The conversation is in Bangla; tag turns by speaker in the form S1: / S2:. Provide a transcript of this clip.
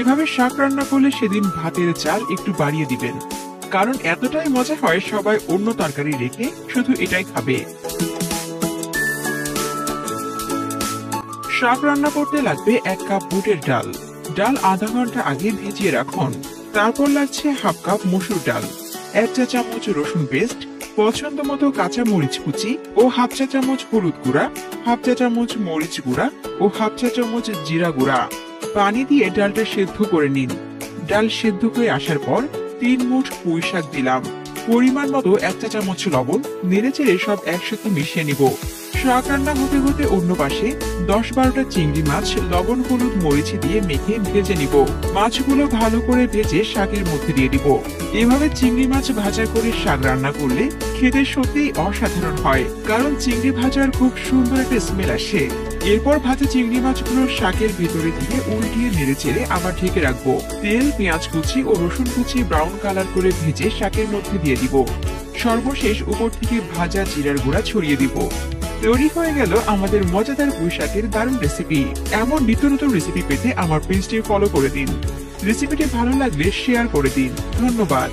S1: এভাবে শাক রান্না করলে সেদিন ভাতের চাল একটু বাড়িয়ে দিবেন, কারণ এতটাই মজা হয় সবাই অন্য তরকারি রেখে শুধু এটাই খাবে। শাক রান্না করতে লাগবে 1 কাপ বুটের ডাল। ডাল আধা ঘন্টা আগে ভিজিয়ে রাখুন। তারপর লাগছে হাফ কাপ মসুর ডাল, 1 চা চামচ রসুন পেস্ট, পছন্দ মতো কাঁচা মরিচ কুচি ও হাফ চা চামচ হলুদ গুঁড়া, হাফ চা চামচ মরিচ গুঁড়া ও হাফ চা চামচ জিরা গুঁড়া। পানি দিয়ে ডালটা সেদ্ধ করে নিন। ডাল সেদ্ধ হয়ে আসার পর 3 মুঠ পুঁই শাক দিলাম। পরিমাণ মতো 1 চা চামচ লবণ, নেড়েচেড়ে সব একসাথে মিশিয়ে নিব। শাক রান্না হতে হতে অন্য পাশে 10-12টা চিংড়ি মাছ লবণ হলুদ মরিচ দিয়ে মেখে ভেজে নিব। মাছগুলো ভালো করে ভেজে শাকের মধ্যে দিয়ে দিব। এভাবে চিংড়ি মাছ ভাজা করে শাক রান্না করলে খেতে সত্যিই অসাধারণ হয়, কারণ চিংড়ি ভাজার খুব সুন্দর একটা স্মেল আসে। এরপর ভাজা চিংড়ি মাছগুলো শাকের ভিতরে দিয়ে উল্টিয়ে নেড়েচেড়ে আবার ঢেকে রাখবো। তেল, পেঁয়াজ কুচি ও রসুন কুচি ব্রাউন কালার করে ভেজে শাকের মধ্যে দিয়ে দিব। সর্বশেষ উপর থেকে ভাজা জিরার গুঁড়া ছড়িয়ে দিব। তৈরি হয়ে গেল আমাদের মজাদার পুঁই শাকের দারুণ রেসিপি। এমন নিত্য নতুন রেসিপি পেতে আমার পেজটি ফলো করে দিন। রেসিপিটি ভালো লাগলে শেয়ার করে দিন। ধন্যবাদ।